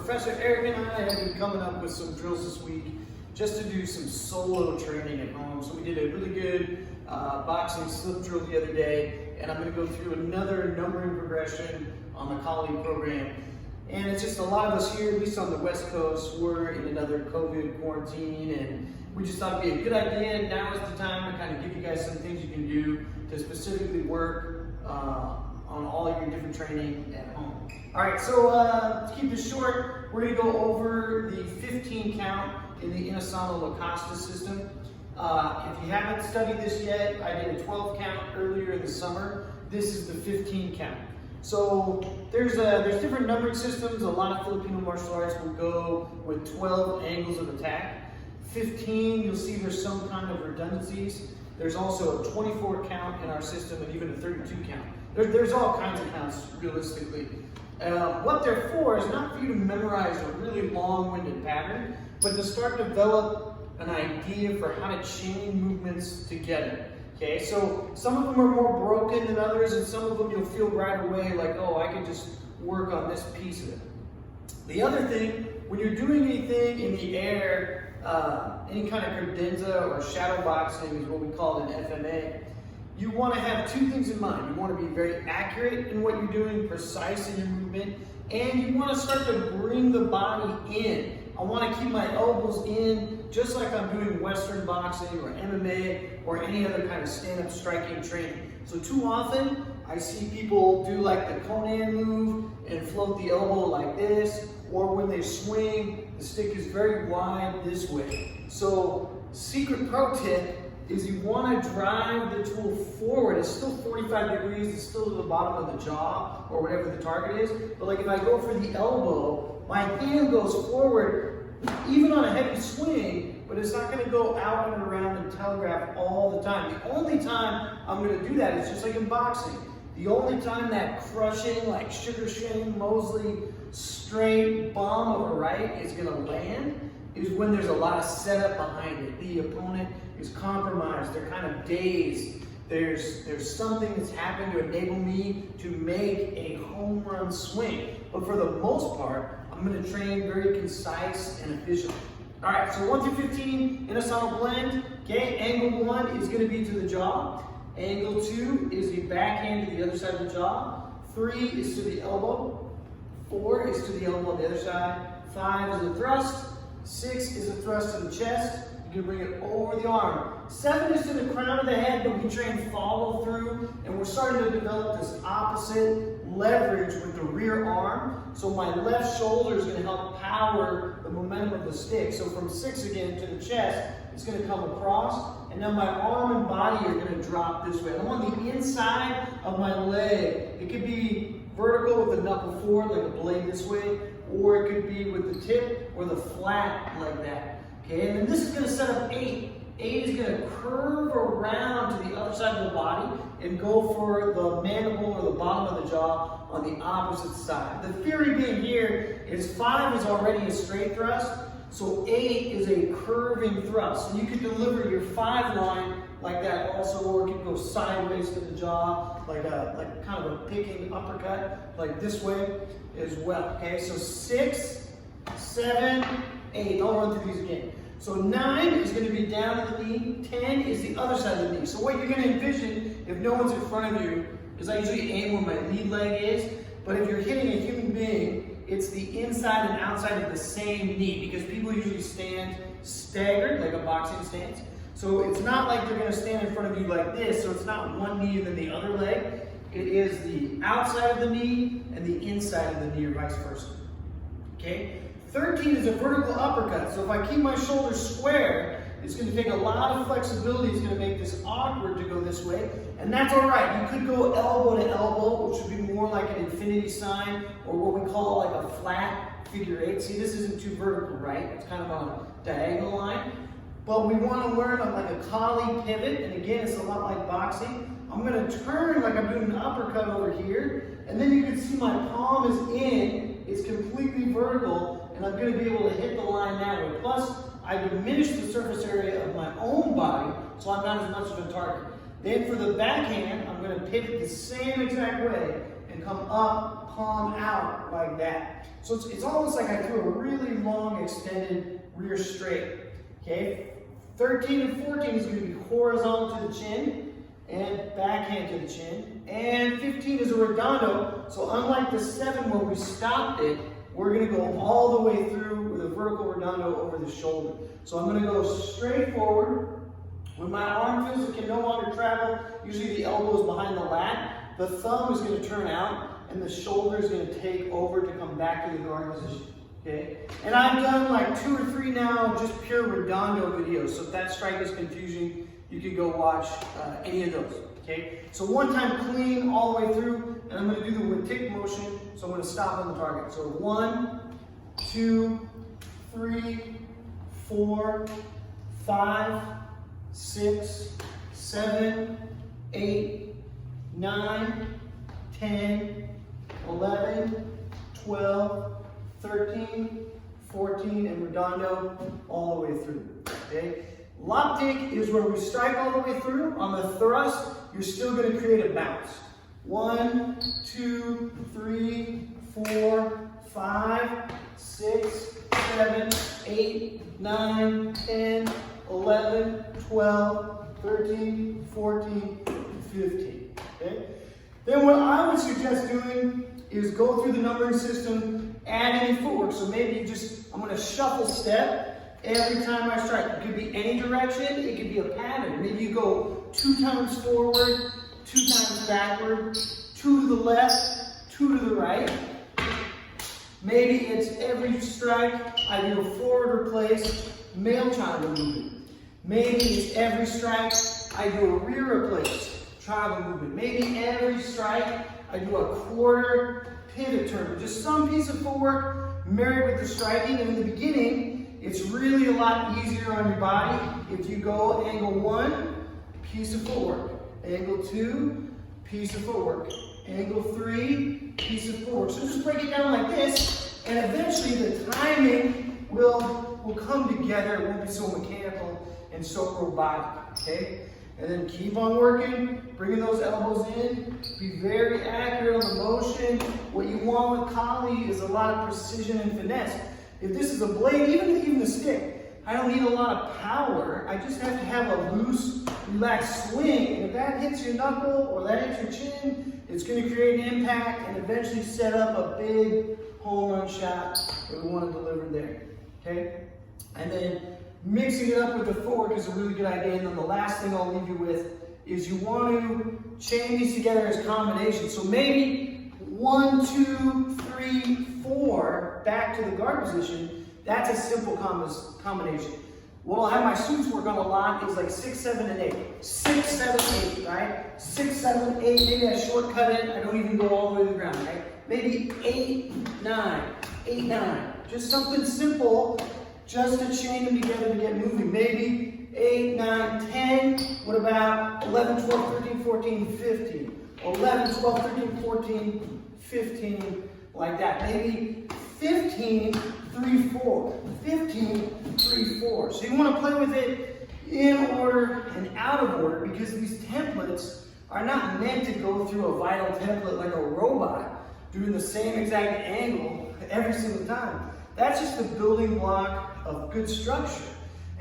Professor Eric and I have been coming up with some drills this week just to do some solo training at home. So we did a really good boxing slip drill the other day, and I'm going to go through another numbering progression on the Kali program. And it's just a lot of us here, at least on the West Coast, we're in another COVID quarantine, and we just thought it'd be a good idea. Now is the time to kind of give you guys some things you can do to specifically work on all of your different training at home. All right, so to keep this short, we're going to go over the 15 count in the Inosanto Kali system. If you haven't studied this yet, I did a 12 count earlier in the summer. This is the 15 count. So there's different numbering systems. A lot of Filipino martial arts will go with 12 angles of attack. 15, you'll see there's some kind of redundancies. There's also a 24 count in our system and even a 32 count. There's all kinds of counts, realistically. What they're for is not for you to memorize a really long-winded pattern, but to start to develop an idea for how to chain movements together. Okay, so some of them are more broken than others, and some of them you'll feel right away like, oh, I can just work on this piece of it. The other thing, when you're doing anything in the air, any kind of credenza or shadow boxing is what we call it in FMA, you want to have two things in mind. You want to be very accurate in what you're doing, precise in your movement, and you want to start to bring the body in. I want to keep my elbows in, just like I'm doing Western boxing or MMA or any other kind of stand-up striking training. So too often, I see people do like the Conan move and float the elbow like this, or when they swing, the stick is very wide this way. So secret pro tip is you want to drive the tool forward. It's still 45 degrees, it's still to the bottom of the jaw or whatever the target is. But like if I go for the elbow, my hand goes forward, even on a heavy swing, but it's not going to go out and around and telegraph all the time. The only time I'm going to do that is just like in boxing. The only time that crushing, like Sugar Shane Mosley, straight bomb of a right is going to land is when there's a lot of setup behind it. The opponent is compromised, they're kind of dazed. There's something that's happened to enable me to make a home run swing. But for the most part, I'm going to train very concise and efficient. All right, so 1 through 15, Inosanto blend. Okay, angle 1 is going to be to the jaw. Angle 2 is the backhand to the other side of the jaw. 3 is to the elbow. 4 is to the elbow on the other side. 5 is a thrust. 6 is a thrust to the chest. You can bring it over the arm. 7 is to the crown of the head, but we train follow through, and we're starting to develop this opposite leverage with the rear arm. So my left shoulder is going to help power the momentum of the stick. So from 6 again to the chest, it's going to come across, and now my arm and body are going to drop this way. I'm on the inside of my leg. It could be vertical with the knuckle forward, like a blade this way, or it could be with the tip or the flat like that. Okay, and then this is going to set up 8. 8 is going to curve around to the other side of the body and go for the mandible or the bottom of the jaw on the opposite side. The theory being here is 5 is already a straight thrust, so 8 is a curving thrust. And you can deliver your 5 line like that also, or it can go sideways to the jaw, like kind of a picking uppercut, like this way as well. Okay, so 6, 7, 8. I'll run through these again. So 9 is going to be down to the knee. 10 is the other side of the knee. So what you're going to envision, if no one's in front of you, is I usually aim where my lead leg is. But if you're hitting a human being, it's the inside and outside of the same knee, because people usually stand staggered, like a boxing stance. So it's not like they're going to stand in front of you like this. So it's not one knee and then the other leg. It is the outside of the knee and the inside of the knee, or vice versa. Okay? 13 is a vertical uppercut. So if I keep my shoulders square, it's going to take a lot of flexibility. It's going to make this awkward to go this way. And that's all right. You could go elbow to elbow, which would be more like an infinity sign, or what we call like a flat figure 8. See, this isn't too vertical, right? It's kind of on a diagonal line. But we want to learn like a Kali pivot. And again, it's a lot like boxing. I'm going to turn like I'm doing an uppercut over here. And then you can see my palm is in. It's completely vertical. And I'm going to be able to hit the line that way. Plus, I diminish the surface area of my own body, so I'm not as much of a target. Then for the backhand, I'm going to pivot the same exact way and come up, palm out like that. So it's almost like I threw a really long extended rear straight, okay? 13 and 14 is going to be horizontal to the chin and backhand to the chin. And 15 is a redondo. So unlike the 7 where we stopped it, we're going to go all the way through with a vertical redondo over the shoulder. So I'm going to go straight forward. When my arm feels it can no longer travel, usually the elbow is behind the lat, the thumb is going to turn out and the shoulder is going to take over to come back to the guard position. Okay? And I've done like 2 or 3 now, just pure redondo videos. So if that strike is confusing, you can go watch any of those. Okay? So one time clean all the way through, and I'm going to do the tick motion. So I'm going to stop on the target. So 1, 2, 3, 4, 5, 6, 7, 8, 9, 10, 11, 12, 13, 14, and redondo all the way through. Okay? Lock tick is where we strike all the way through. On the thrust, you're still going to create a bounce. 1, 2, 3, 4, 5, 6, 7, 8, 9, 10, 11, 12, 13, 14, 15. Okay? Then what I would suggest doing is go through the numbering system, add any footwork. So maybe I'm going to shuffle step every time I strike. It could be any direction, it could be a pattern. Maybe you go 2 times forward, 2 times backward, 2 to the left, 2 to the right. Maybe it's every strike I do a forward replace, male triangle movement. Maybe it's every strike I do a rear replace, triangle movement. Maybe every strike I do a quarter pivot turn. Just some piece of footwork married with the striking. And in the beginning, it's really a lot easier on your body if you go angle 1, piece of footwork. Angle 2, piece of footwork. Angle 3, piece of footwork. So just break it down like this, and eventually the timing will come together. It won't be so mechanical and so robotic, okay? And then keep on working, bringing those elbows in. Be very accurate on the motion. What you want with Kali is a lot of precision and finesse. If this is a blade, even the stick, I don't need a lot of power. I just have to have a loose, relaxed swing. And if that hits your knuckle or that hits your chin, it's going to create an impact and eventually set up a big home run shot that we want to deliver there. Okay? And then mixing it up with the footwork is a really good idea. And then the last thing I'll leave you with is you want to chain these together as combinations. So maybe 1, 2, 3, 4 back to the guard position. That's a simple combination. What I'll have my students work on a lot is like 6, 7, and 8. 6, 7, 8, right? 6, 7, 8, maybe I shortcut it. I don't even go all the way to the ground, right? Maybe 8, 9, 8, 9. Just something simple, just to chain them together to get moving. Maybe 8, 9, 10. What about 11, 12, 13, 14, 15? 11, 12, 13, 14, 15, like that. Maybe 15, 3, 4. 15, 3, 4. So you want to play with it in order and out of order, because these templates are not meant to go through a vital template like a robot doing the same exact angle every single time. That's just the building block of good structure.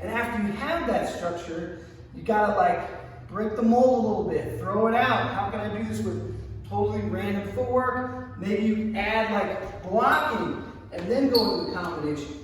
And after you have that structure, you gotta like break the mold a little bit, throw it out. How can I do this with totally random footwork? Maybe you add like blocking and then go into the combination.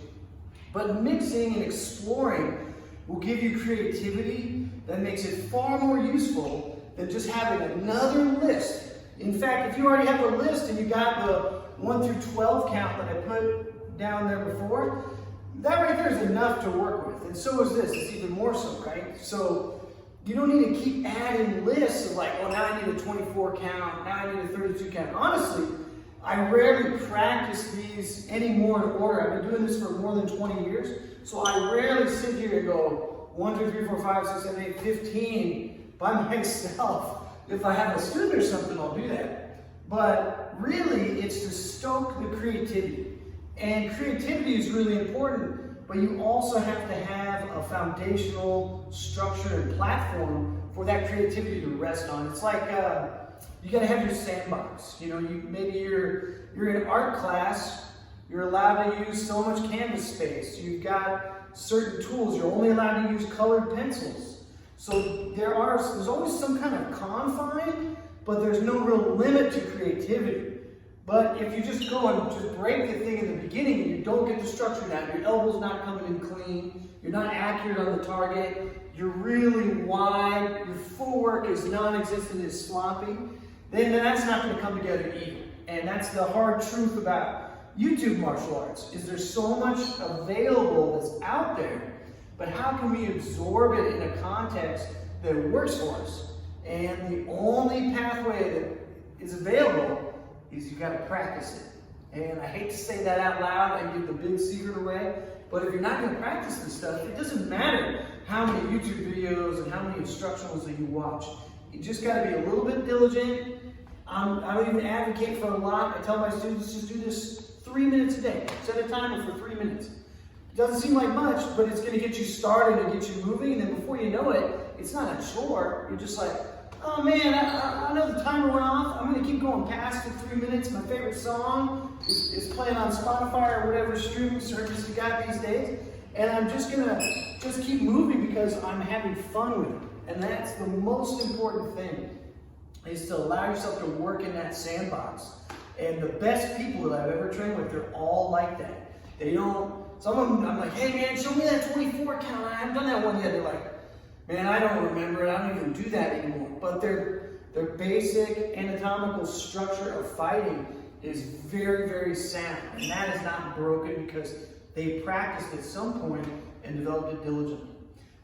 But mixing and exploring will give you creativity that makes it far more useful than just having another list. In fact, if you already have a list and you got the 1 through 12 count that I put down there before, that right there is enough to work with. And so is this, it's even more so, right? So you don't need to keep adding lists of like, oh, now I need a 24 count, now I need a 32 count. Honestly, I rarely practice these anymore in order. I've been doing this for more than 20 years. So I rarely sit here and go 1, 2, 3, 4, 5, 6, 7, 8, 15 by myself. If I have a student or something, I'll do that. But really, it's to stoke the creativity. And creativity is really important, but you also have to have a foundational structure and platform for that creativity to rest on. It's like you got to have your sandbox. You know, maybe you're in art class, you're allowed to use so much canvas space. You've got certain tools, you're only allowed to use colored pencils. So there's always some kind of confine, but there's no real limit to creativity. But if you just go and just break the thing in the beginning and you don't get the structure down, your elbow's not coming in clean, you're not accurate on the target, you're really wide, your footwork is non-existent, is sloppy, then that's not going to come together either. And that's the hard truth about YouTube martial arts, is there's so much available that's out there, but how can we absorb it in a context that works for us? And the only pathway that is available is you've got to practice it. And I hate to say that out loud and give the big secret away, but if you're not going to practice this stuff, it doesn't matter how many YouTube videos and how many instructionals that you watch. You just got to be a little bit diligent. I would even advocate for a lot. I tell my students, just do this 3 minutes a day. Set a timer for 3 minutes. It doesn't seem like much, but it's going to get you started and get you moving, and then before you know it, it's not a chore. You're just like, oh man, I know the timer went off. I'm going to keep going past the 3 minutes. My favorite song is playing on Spotify or whatever streaming service you got these days. And I'm just going to keep moving because I'm having fun with it. And that's the most important thing, is to allow yourself to work in that sandbox. And the best people that I've ever trained with, they're all like that. They don't, some of them, I'm like, hey man, show me that 24 count. I haven't done that one yet. They're like, man, I don't remember it. I don't even do that anymore. But their basic anatomical structure of fighting is very, very sound. And that is not broken because they practiced at some point and developed it diligently.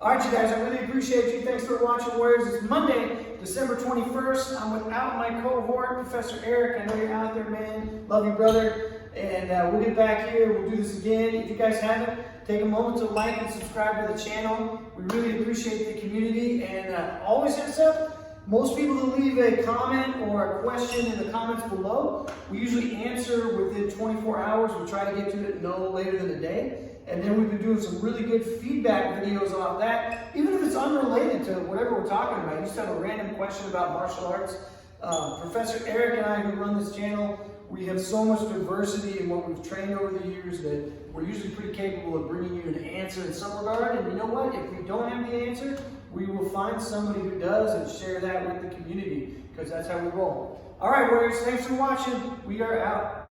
All right, you guys, I really appreciate you. Thanks for watching Warriors. It's Monday, December 21st. I'm without my cohort, Professor Eric. I know you're out there, man. Love you, brother. And we'll get back here. We'll do this again. If you guys haven't, take a moment to like and subscribe to the channel. We really appreciate the community. And always hit us up. Most people that leave a comment or a question in the comments below, we usually answer within 24 hours. We try to get to it no later than a day. And then we've been doing some really good feedback videos off that, even if it's unrelated to whatever we're talking about. You just have a random question about martial arts. Professor Eric and I, who run this channel, we have so much diversity in what we've trained over the years that we're usually pretty capable of bringing you an answer in some regard. And you know what? If we don't have the answer, we will find somebody who does and share that with the community, because that's how we roll. All right, Warriors, thanks for watching. We are out.